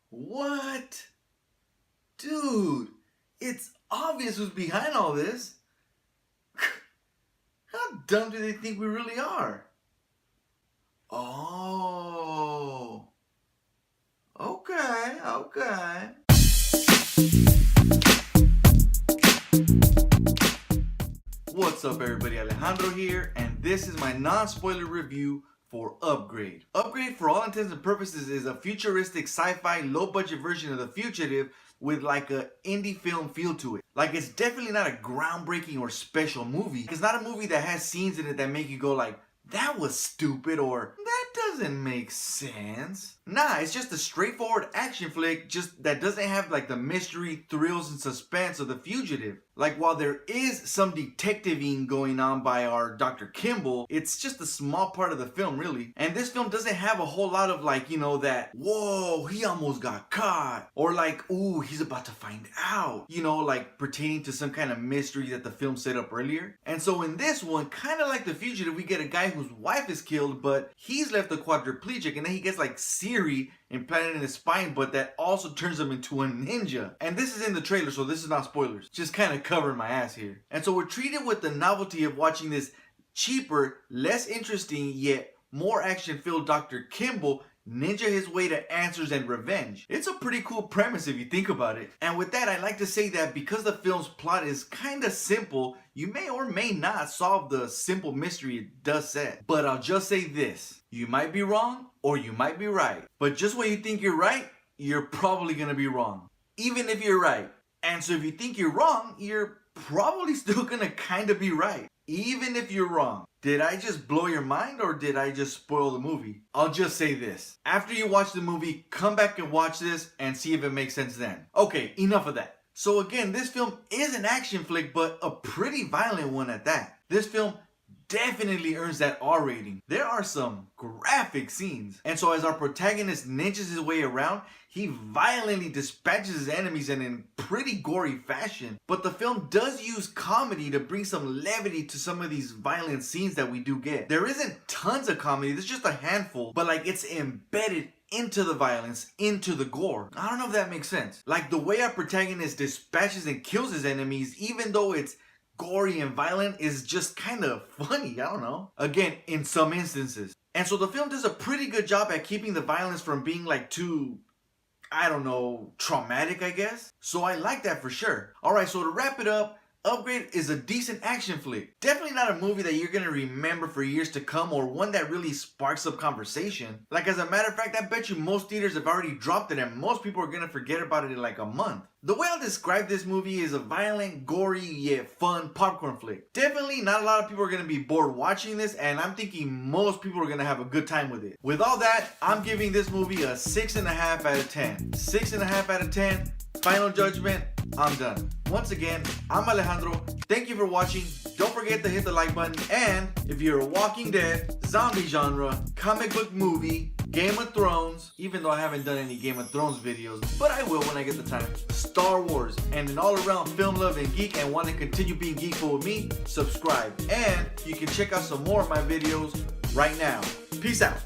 What? Dude, it's obvious who's behind all this. How dumb do they think we really are? Oh. Okay. What's up everybody, Alejandro here, and this is my non-spoiler review for Upgrade. Upgrade, for all intents and purposes, is a futuristic sci-fi low-budget version of The Fugitive with like a indie film feel to it. Like, it's definitely not a groundbreaking or special movie. It's not a movie that has scenes in it that make you go like, that was stupid, or that doesn't make sense. Nah, it's just a straightforward action flick, just that doesn't have like the mystery, thrills, and suspense of The Fugitive. Like, while there is some detectiving going on by our Dr. Kimball, it's just a small part of the film, really. And this film doesn't have a whole lot of like, you know, that, whoa, he almost got caught, or like, ooh, he's about to find out, you know, like pertaining to some kind of mystery that the film set up earlier. And so in this one, kind of like The Fugitive, we get a guy whose wife is killed, but he's left a quadriplegic, and then he gets like Siri implanted in his spine, but that also turns him into a ninja. And this is in the trailer, so this is not spoilers. Just kind of covering my ass here. And so we're treated with the novelty of watching this cheaper, less interesting, yet more action-filled Dr. Kimball ninja his way to answers and revenge. It's a pretty cool premise if you think about it. And with that, I'd like to say that because the film's plot is kind of simple, you may or may not solve the simple mystery it does set. But I'll just say this: you might be wrong or you might be right. But just when you think you're right, you're probably gonna be wrong, even if you're right. And so if you think you're wrong, you're probably still gonna kind of be right, even if you're wrong. Did I just blow your mind, or did I just spoil the movie? I'll just say this: after you watch the movie, come back and watch this and see if it makes sense then. Okay, enough of that. So again, this film is an action flick, but a pretty violent one at that. This film definitely earns that R rating. There are some graphic scenes. And so as our protagonist ninjas his way around, he violently dispatches his enemies and in pretty gory fashion. But the film does use comedy to bring some levity to some of these violent scenes that we do get. There isn't tons of comedy, there's just a handful, but like it's embedded into the violence, into the gore. I don't know if that makes sense. Like the way our protagonist dispatches and kills his enemies, even though it's gory and violent, is just kind of funny, I don't know. Again, in some instances. And so the film does a pretty good job at keeping the violence from being like too, I don't know, traumatic, I guess. So I like that for sure. Alright, so to wrap it up, Upgrade is a decent action flick. Definitely not a movie that you're gonna remember for years to come, or one that really sparks up conversation. Like, as a matter of fact, I bet you most theaters have already dropped it and most people are gonna forget about it in like a month. The way I'll describe this movie is a violent, gory, yet fun popcorn flick. Definitely not a lot of people are gonna be bored watching this, and I'm thinking most people are gonna have a good time with it. With all that, I'm giving this movie a 6.5 out of 10. 6.5 out of 10. Final judgment, I'm done. Once again, I'm Alejandro. Thank you for watching. Don't forget to hit the like button. And if you're a Walking Dead, zombie genre, comic book movie, Game of Thrones, even though I haven't done any Game of Thrones videos, but I will when I get the time, Star Wars, and an all-around film loving geek and want to continue being geekful with me, subscribe. And you can check out some more of my videos right now. Peace out.